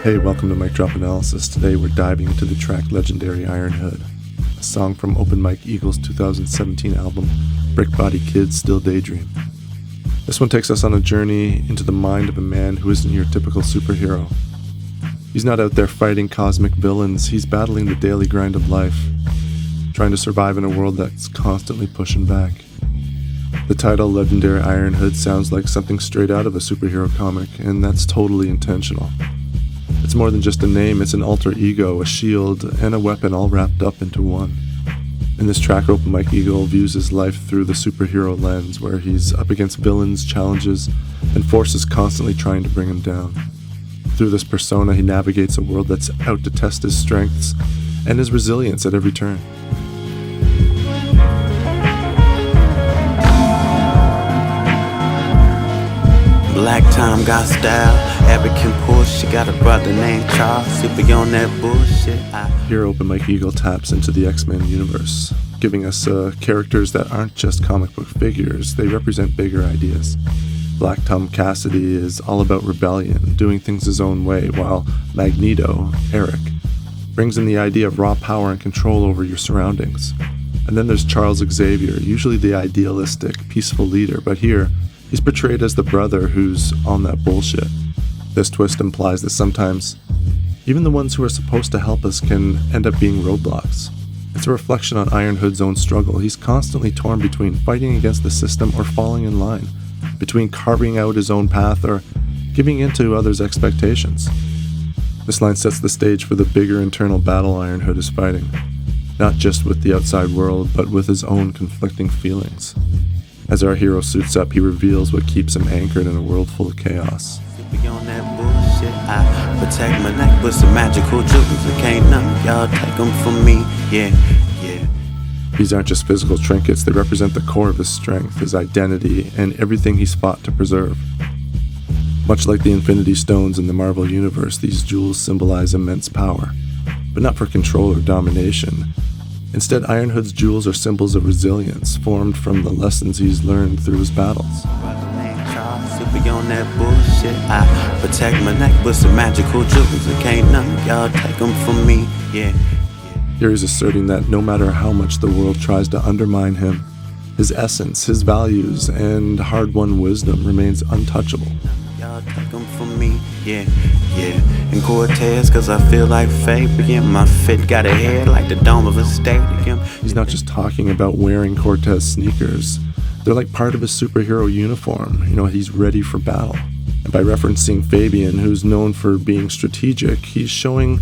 Hey, welcome to MicDrop Analysis. Today we're diving into the track Legendary Iron Hood, a song from Open Mike Eagle's 2017 album, Brick Body Kids Still Daydream. This one takes us on a journey into the mind of a man who isn't your typical superhero. He's not out there fighting cosmic villains, he's battling the daily grind of life, trying to survive in a world that's constantly pushing back. The title, Legendary Iron Hood, sounds like something straight out of a superhero comic, and that's totally intentional. It's more than just a name, it's an alter ego, a shield, and a weapon all wrapped up into one. In this track, Open Mike Eagle views his life through the superhero lens, where he's up against villains, challenges, and forces constantly trying to bring him down. Through this persona, he navigates a world that's out to test his strengths and his resilience at every turn. Black Tom got style, Abby can push. She got a brother named Charles, super on that bullshit. Here, Open Mike Eagle taps into the X-Men universe, giving us characters that aren't just comic book figures, they represent bigger ideas. Black Tom Cassidy is all about rebellion, doing things his own way, while Magneto, Eric, brings in the idea of raw power and control over your surroundings. And then there's Charles Xavier, usually the idealistic, peaceful leader, but here, he's portrayed as the brother who's on that bullshit. This twist implies that sometimes, even the ones who are supposed to help us can end up being roadblocks. It's a reflection on Iron Hood's own struggle. He's constantly torn between fighting against the system or falling in line, between carving out his own path or giving in to others' expectations. This line sets the stage for the bigger internal battle Iron Hood is fighting, not just with the outside world, but with his own conflicting feelings. As our hero suits up, he reveals what keeps him anchored in a world full of chaos. On that bullshit, I protect my neck with some magical jewels. It can't none of y'all take them from me, yeah. These aren't just physical trinkets, they represent the core of his strength, his identity, and everything he's fought to preserve. Much like the Infinity Stones in the Marvel Universe, these jewels symbolize immense power, but not for control or domination. Instead, Iron Hood's jewels are symbols of resilience, formed from the lessons he's learned through his battles. On that bullshit, I protect my neck with some magical jewels. It can't none of y'all take them from me, yeah. Here he's asserting that no matter how much the world tries to undermine him, his essence, his values, and hard-won wisdom remains untouchable. Y'all take them from me, yeah. And Cortez, cause I feel like Fabian. My fit got a head like the dome of a stadium. He's not just talking about wearing Cortez sneakers. They're like part of his superhero uniform. He's ready for battle. And by referencing Fabian, who's known for being strategic, he's showing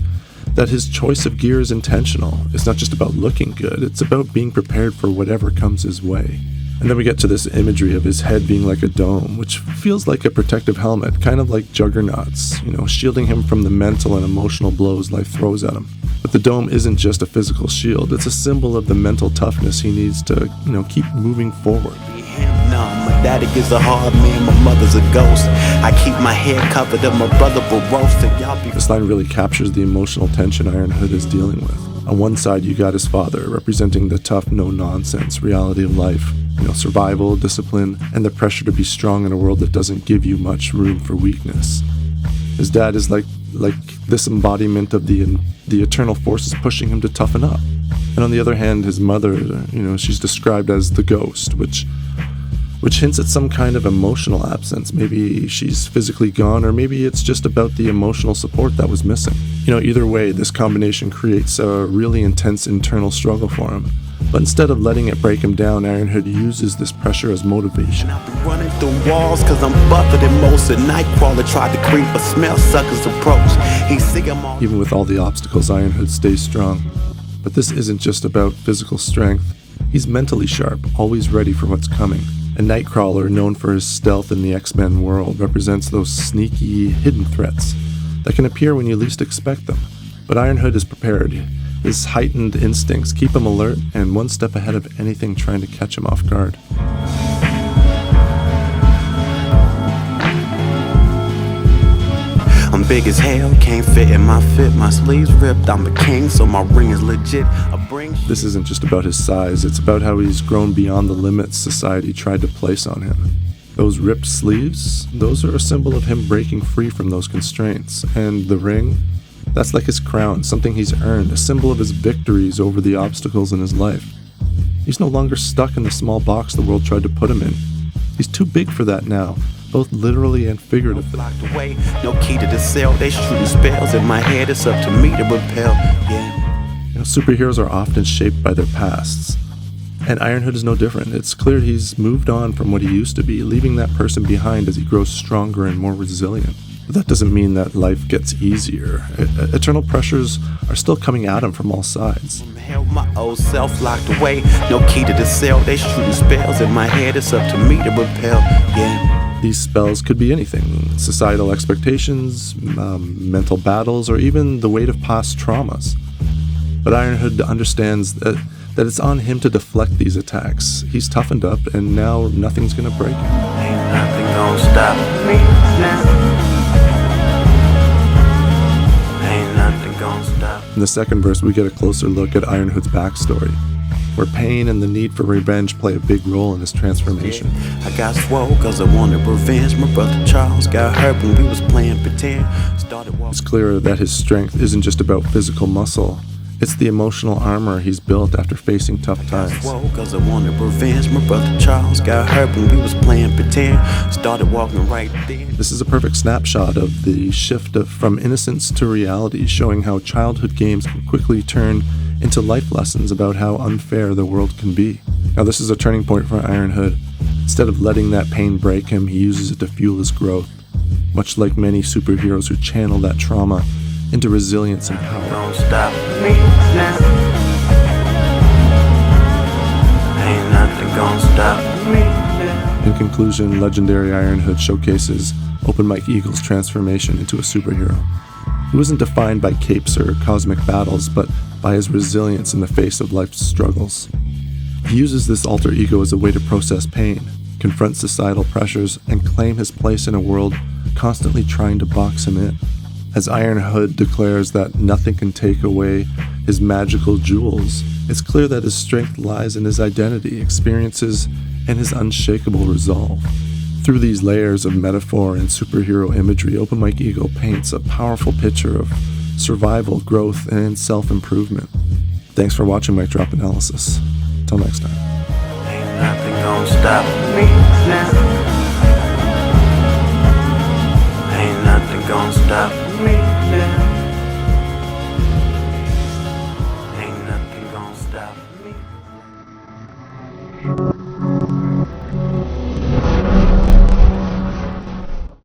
that his choice of gear is intentional. It's not just about looking good, it's about being prepared for whatever comes his way. And then we get to this imagery of his head being like a dome, which feels like a protective helmet, kind of like Juggernaut's, shielding him from the mental and emotional blows life throws at him. But the dome isn't just a physical shield, it's a symbol of the mental toughness he needs to, keep moving forward. No, my daddy is a hard man, my mother's a ghost. I keep my head covered up, my brother will roast it. This line really captures the emotional tension Iron Hood is dealing with. On one side, you got his father, representing the tough, no-nonsense reality of life. Survival, discipline, and the pressure to be strong in a world that doesn't give you much room for weakness. His dad is like this embodiment of the eternal forces pushing him to toughen up. And on the other hand, his mother, she's described as the ghost, which hints at some kind of emotional absence. Maybe she's physically gone, or maybe it's just about the emotional support that was missing. Either way, this combination creates a really intense internal struggle for him. But instead of letting it break him down, Iron Hood uses this pressure as motivation. I've been running through walls cause I'm buffer than most. A nightcrawler tried to creep, but smell suckers approach. He's sick of all. Even with all the obstacles, Iron Hood stays strong. But this isn't just about physical strength. He's mentally sharp, always ready for what's coming. And Nightcrawler, known for his stealth in the X-Men world, represents those sneaky, hidden threats that can appear when you least expect them. But Iron Hood is prepared. His heightened instincts keep him alert and one step ahead of anything trying to catch him off guard. I'm big as hell, can't fit in my fit. My sleeves ripped, I'm a king, so my ring is legit. This isn't just about his size, it's about how he's grown beyond the limits society tried to place on him. Those ripped sleeves, those are a symbol of him breaking free from those constraints. And the ring, that's like his crown, something he's earned, a symbol of his victories over the obstacles in his life. He's no longer stuck in the small box the world tried to put him in. He's too big for that now, both literally and figuratively. Locked away, no key to the cell. They shooting spells in my head. It's up to me to repel. Yeah. You know, superheroes are often shaped by their pasts. And Ironhood is no different. It's clear he's moved on from what he used to be, leaving that person behind as he grows stronger and more resilient. But that doesn't mean that life gets easier. Eternal pressures are still coming at him from all sides. Hell, my old self locked away, no key to the cell. They shooting spells in my head. It's up to me to repel. Yeah. These spells could be anything: societal expectations, mental battles, or even the weight of past traumas. But Ironhood understands that it's on him to deflect these attacks. He's toughened up, and now nothing's gonna break him. Ain't nothing gonna stop me now. Ain't nothing gonna stop. In the second verse, we get a closer look at Ironhood's backstory, where pain and the need for revenge play a big role in his transformation. I got swole cause I wanted revenge. My brother Charles got hurt when we was playing pretend. It's clear that his strength isn't just about physical muscle. It's the emotional armor he's built after facing tough times. Cause I wanted revenge. My brother Charles got hurt when we was playing pretend. Started walking right then. This is a perfect snapshot of the shift from innocence to reality, showing how childhood games can quickly turn into life lessons about how unfair the world can be. Now, this is a turning point for Ironhood. Instead of letting that pain break him, he uses it to fuel his growth, much like many superheroes who channel that trauma into resilience and power. Don't stop me now. Ain't nothing gonna stop me now. In conclusion, legendary Ironhood showcases Open Mike Eagle's transformation into a superhero. He wasn't defined by capes or cosmic battles, but by his resilience in the face of life's struggles. He uses this alter ego as a way to process pain, confront societal pressures, and claim his place in a world constantly trying to box him in. As Ironhood declares that nothing can take away his magical jewels, it's clear that his strength lies in his identity, experiences, and his unshakable resolve. Through these layers of metaphor and superhero imagery, Open Mike Eagle paints a powerful picture of survival, growth, and self-improvement. Thanks for watching MicDrop Analysis. Till next time. Ain't nothing gonna stop me now. Ain't nothing gonna stop me now.